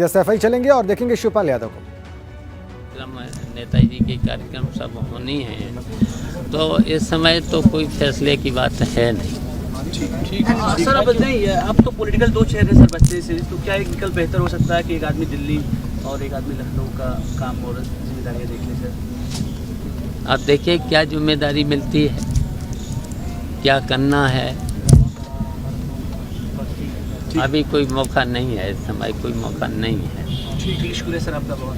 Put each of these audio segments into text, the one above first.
सफाई चलेंगे और देखेंगे शिवपाल यादव को। नेताजी के कार्यक्रम सब होनी है, तो इस समय तो कोई फैसले की बात है नहीं। सर अब बताइए, आप तो पॉलिटिकल दो चेहरे सर बच्चे से, तो क्या एक विकल्प बेहतर हो सकता है कि एक आदमी दिल्ली और एक आदमी लखनऊ का काम और जिम्मेदारियाँ देख ले सर? आप देखिए क्या जिम्मेदारी मिलती है, क्या करना है। अभी कोई मौका नहीं है, इस समय कोई मौका नहीं है। ठीक, शुक्रिया सर आपका बहुत।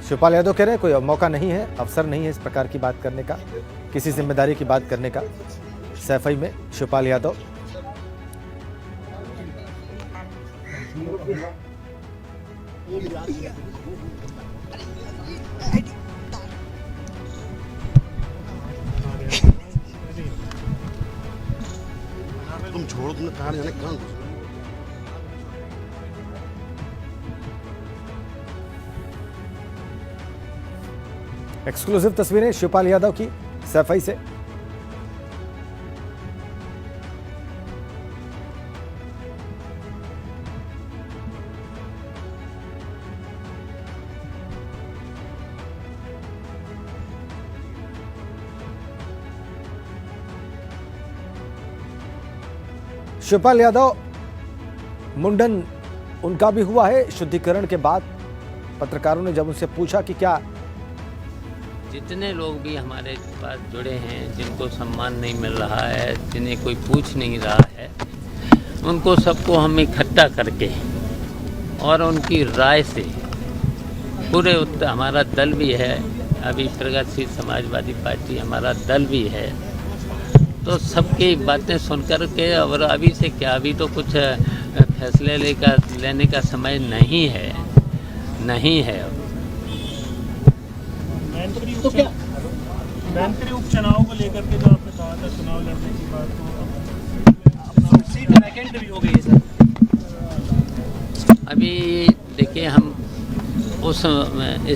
शिवपाल यादव कह रहे हैं कोई मौका नहीं है, अवसर नहीं है इस प्रकार की बात करने का, किसी जिम्मेदारी की बात करने का। सफाई में शिवपाल यादव। तुम छोड़ो, तुमने कहाँ जाने कहाँ घुस। एक्सक्लूसिव तस्वीरें शिवपाल यादव की सफाई से। शिवपाल यादव मुंडन उनका भी हुआ है शुद्धिकरण के बाद। पत्रकारों ने जब उनसे पूछा कि क्या जितने लोग भी हमारे पास जुड़े हैं, जिनको सम्मान नहीं मिल रहा है, जिन्हें कोई पूछ नहीं रहा है, उनको सबको हम इकट्ठा करके और उनकी राय से पूरे हमारा दल भी है, अभी प्रगतिशील समाजवादी पार्टी हमारा दल भी है, तो सबकी बातें सुनकर के, और अभी से क्या, अभी तो कुछ फैसले लेने का समय नहीं है। तो क्या मैनपुरी उपचुनाव को लेकर के जो आपने कहा था, चुनाव लड़ने की बात, तो सीट वैकेंट भी हो गई है सर। अभी देखिए हम उस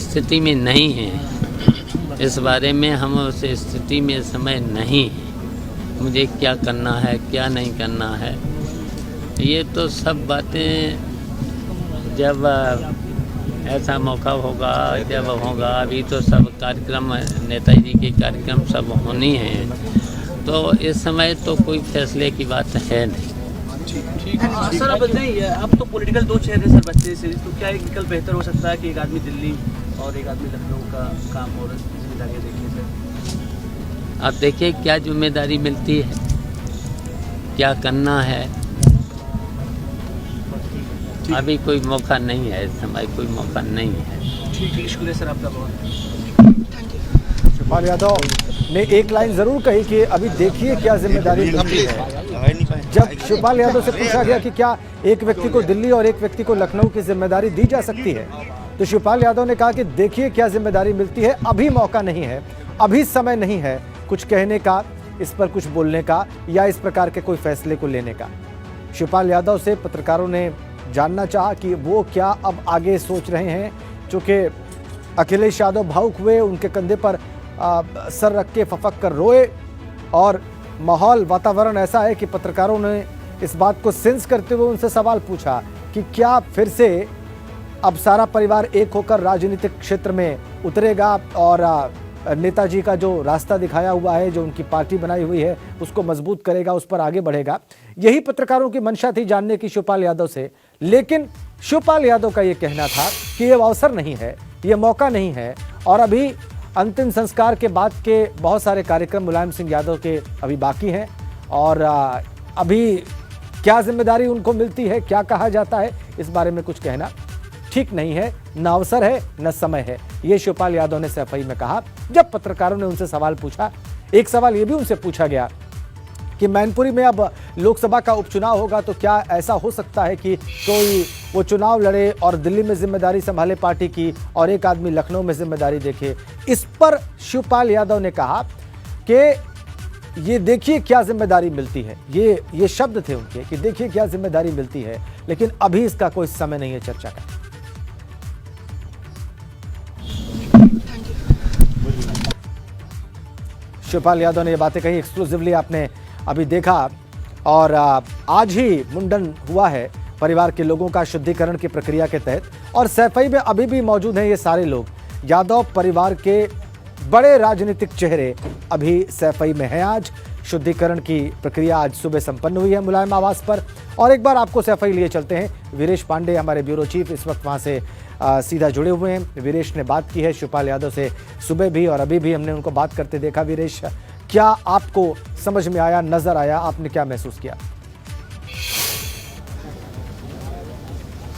स्थिति में नहीं हैं, इस बारे में हम उस स्थिति में समय नहीं है। मुझे क्या करना है, क्या नहीं करना है, ये तो सब बातें जब ऐसा मौका होगा, जब होगा। अभी तो सब कार्यक्रम, नेताजी के कार्यक्रम सब होनी हैं, तो इस समय तो कोई फैसले की बात है नहीं। सर अब बताइए, आप तो पॉलिटिकल दो चेहरे सर बच्चे से, तो क्या एक विकल्प बेहतर हो सकता है कि एक आदमी दिल्ली और एक आदमी लखनऊ का काम और जिम्मेदारियाँ देख ले सर? आप देखिए क्या जिम्मेदारी मिलती है, क्या करना है। अभी कोई मौका नहीं है, इस समय कोई मौका नहीं है। ठीक, शुक्रिया सर आपका बहुत। शिवपाल यादव ने एक लाइन जरूर कही कि अभी देखिए क्या जिम्मेदारी मिलती है। जब शिवपाल यादव से पूछा गया कि क्या एक व्यक्ति को दिल्ली और एक व्यक्ति को लखनऊ की जिम्मेदारी दी जा सकती है, तो शिवपाल यादव ने कहा कि देखिए क्या जिम्मेदारी मिलती है, अभी मौका नहीं है, अभी समय नहीं है कुछ कहने का, इस पर कुछ बोलने का या इस प्रकार के कोई फैसले को लेने का। शिवपाल यादव से पत्रकारों ने जानना चाहा कि वो क्या अब आगे सोच रहे हैं। चूंकि अखिलेश यादव भावुक हुए, उनके कंधे पर सर रख के फफक कर रोए, और माहौल, वातावरण ऐसा है कि पत्रकारों ने इस बात को सेंस करते हुए उनसे सवाल पूछा कि क्या फिर से अब सारा परिवार एक होकर राजनीतिक क्षेत्र में उतरेगा और नेताजी का जो रास्ता दिखाया हुआ है, जो उनकी पार्टी बनाई हुई है, उसको मजबूत करेगा, उस पर आगे बढ़ेगा। यही पत्रकारों की मंशा थी जानने की शिवपाल यादव से। लेकिन शिवपाल यादव का यह कहना था कि यह अवसर नहीं है, यह मौका नहीं है, और अभी अंतिम संस्कार के बाद के बहुत सारे कार्यक्रम मुलायम सिंह यादव के अभी बाकी हैं, और अभी क्या जिम्मेदारी उनको मिलती है, क्या कहा जाता है, इस बारे में कुछ कहना ठीक नहीं है, न अवसर है न समय है। ये शिवपाल यादव ने सफाई में कहा जब पत्रकारों ने उनसे सवाल पूछा। एक सवाल ये भी उनसे पूछा गया कि मैनपुरी में अब लोकसभा का उपचुनाव होगा, तो क्या ऐसा हो सकता है कि कोई वो चुनाव लड़े और दिल्ली में जिम्मेदारी संभाले पार्टी की, और एक आदमी लखनऊ में जिम्मेदारी देखे। इस पर शिवपाल यादव ने कहा कि ये देखिए क्या जिम्मेदारी मिलती है, ये शब्द थे उनके कि देखिए क्या जिम्मेदारी मिलती है, लेकिन अभी इसका कोई समय नहीं है चर्चा का। शिवपाल यादव ने ये बातें कही, एक्सक्लूसिवली आपने अभी देखा। और आज ही मुंडन हुआ है परिवार के लोगों का शुद्धिकरण की प्रक्रिया के तहत, और सैफई में अभी भी मौजूद हैं ये सारे लोग। यादव परिवार के बड़े राजनीतिक चेहरे अभी सैफई में हैं। आज शुद्धिकरण की प्रक्रिया आज सुबह संपन्न हुई है मुलायम आवास पर। और एक बार आपको सैफई लिए चलते हैं। वीरेश पांडे हमारे ब्यूरो चीफ इस वक्त वहां से सीधा जुड़े हुए हैं। वीरेश ने बात की है शिवपाल यादव से सुबह भी और अभी भी हमने उनको बात करते देखा। वीरेश, क्या आपको समझ में आया, नजर आया, आपने क्या महसूस किया?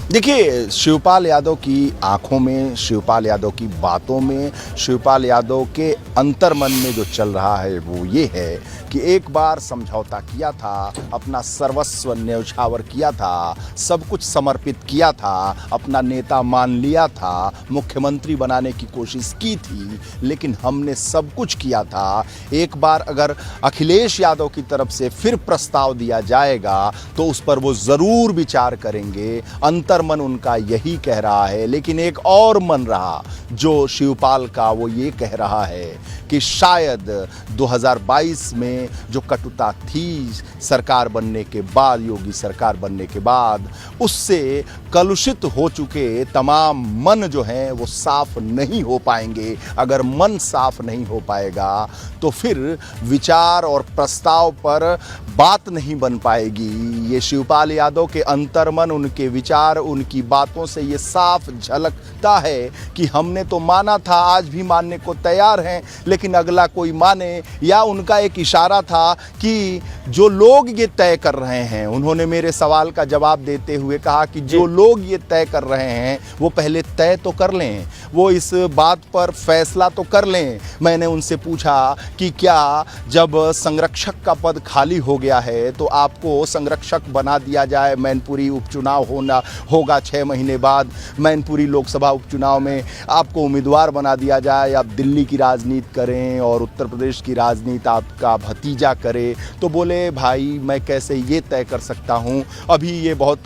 देखिए, शिवपाल यादव की आंखों में, शिवपाल यादव की बातों में, शिवपाल यादव के अंतर्मन में जो चल रहा है वो ये है कि एक बार समझौता किया था, अपना सर्वस्व न्यौछावर किया था, सब कुछ समर्पित किया था, अपना नेता मान लिया था, मुख्यमंत्री बनाने की कोशिश की थी, लेकिन हमने सब कुछ किया था। एक बार अगर अखिलेश यादव की तरफ से फिर प्रस्ताव दिया जाएगा तो उस पर वो ज़रूर विचार करेंगे। अंतर्मन उनका यही कह रहा है। लेकिन एक और मन रहा जो शिवपाल का, वो ये कह रहा है कि शायद 2022 में जो कटुता थी सरकार बनने के बाद, योगी सरकार बनने के बाद, उससे कलुषित हो चुके तमाम मन जो हैं वो साफ नहीं हो पाएंगे। अगर मन साफ नहीं हो पाएगा तो फिर विचार और प्रस्ताव पर बात नहीं बन पाएगी। ये शिवपाल यादव के अंतर्मन, उनके विचार, उनकी बातों से ये साफ झलकता है कि हमने तो माना था, आज भी मानने को तैयार हैं, लेकिन अगला कोई माने। या उनका एक इशारा था कि जो लोग ये तय कर रहे हैं, उन्होंने मेरे सवाल का जवाब देते हुए कहा कि जो लोग ये तय कर रहे हैं वो पहले तय तो कर लें, वो इस बात पर फैसला तो कर लें। मैंने उनसे पूछा कि क्या जब संरक्षक का पद खाली हो गया है तो आपको संरक्षक बना दिया जाए? मैनपुरी उपचुनाव होगा 6 महीने बाद, मैनपुरी लोकसभा उपचुनाव में आपको उम्मीदवार बना दिया जाए, आप दिल्ली की राजनीति करें और उत्तर प्रदेश की राजनीति आपका भतीजा करे। तो बोले भाई मैं कैसे ये तय कर सकता हूँ, अभी ये बहुत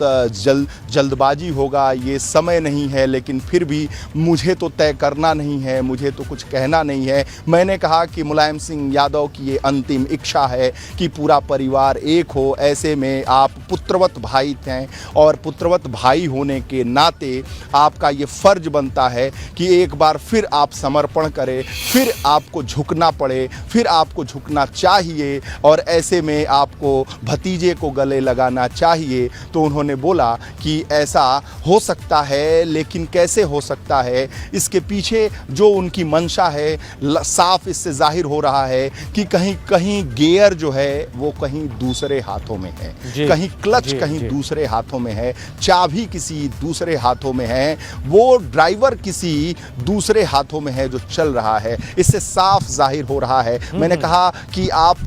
जल्दबाजी होगा, ये समय नहीं है, लेकिन फिर भी मुझे तो तय करना नहीं है, मुझे तो कुछ कहना नहीं है। मैंने कहा कि मुलायम सिंह यादव की ये अंतिम इच्छा है कि पूरा परिवार एक हो। ऐसे में आप पुत्रवत भाई हैं और पुत्रवत भाई होने के नाते आपका ये फर्ज बनता है कि एक बार फिर आप समर्पण करें, फिर आपको झुकना पड़े, फिर आपको झुकना चाहिए और ऐसे में आपको भतीजे को गले लगाना चाहिए। तो उन्होंने बोला कि ऐसा हो सकता है, लेकिन कैसे हो सकता है, इसके पीछे जो उनकी मंशा है साफ इससे जाहिर हो रहा है कि कहीं कहीं गियर जो है वो कहीं दूसरे हाथों में है, कहीं क्लच कहीं दूसरे हाथों में है, चाबी किसी दूसरे हाथों में है, वो ड्राइवर किसी दूसरे हाथों में है जो चल रहा है। इससे साफ जाहिर हो रहा है। मैंने कहा कि आप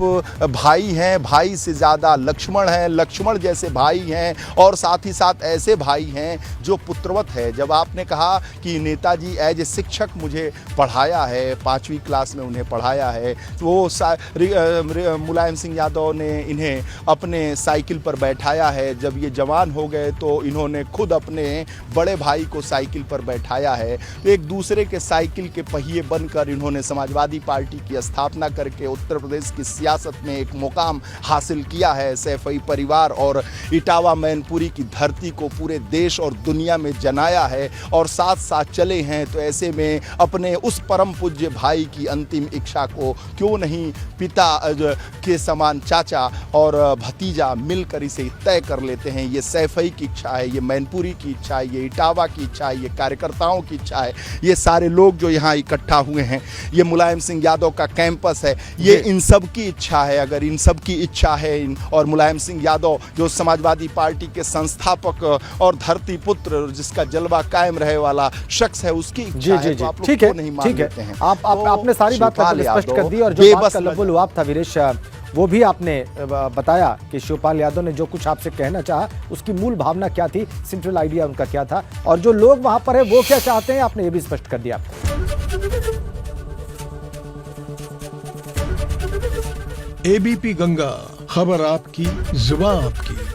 भाई हैं, भाई से ज़्यादा लक्ष्मण हैं, लक्ष्मण जैसे भाई हैं और साथ ही साथ ऐसे भाई हैं जो पुत्रवत है। जब आपने कहा कि नेताजी एज ए शिक्षक मुझे पढ़ाया है, 5वीं क्लास में उन्हें पढ़ाया है, तो वो मुलायम सिंह यादव ने इन्हें अपने साइकिल पर बैठाया है। जब ये जवान हो गए तो इन्होंने खुद अपने बड़े भाई को साइकिल पर बैठाया है। तो एक दूसरे के साइकिल के पहिए बनकर इन्होंने समाजवादी पार्टी की स्थापना करके उत्तर प्रदेश की सियासत में एक मुकाम हासिल किया है। सैफई परिवार और इटावा मैनपुरी की धरती को पूरे देश और दुनिया में जनाया है और साथ साथ चले हैं। तो ऐसे में अपने उस परम पूज्य भाई की अंतिम इच्छा को क्यों नहीं पिता के समान चाचा और भतीजा मिलकर इसे तय कर लेते हैं। ये सैफई की इच्छा है, ये मैनपुरी की इच्छा है, ये इटावा की इच्छा है, ये कार्यकर्ताओं की इच्छा है, ये सारे लोग जो यहाँ इकट्ठा हुए हैं, ये मुलायम सिंह यादव का कैंपस है, ये इन सब की इच्छा है। अगर इन सब की इच्छा है और मुलायम सिंह यादव जो समाजवादी पार्टी के संस्थापक और धरती पुत्र जिसका जलवा कायम रहे वाला शख्स है, उसकी इच्छा है, तो आप लोग क्यों नहीं मान लेते हैं? आपने सारी बात स्पष्ट कर दी और जो बात का लबोलुआब था वीरेश, वो भी आपने बताया कि शिवपाल यादव ने जो कुछ आपसे कहना चाहा उसकी मूल भावना क्या थी, सेंट्रल आइडिया उनका क्या था और जो लोग वहां पर है वो क्या चाहते हैं, आपने ये भी स्पष्ट कर दिया। एबीपी गंगा, खबर आपकी, जुबान आपकी।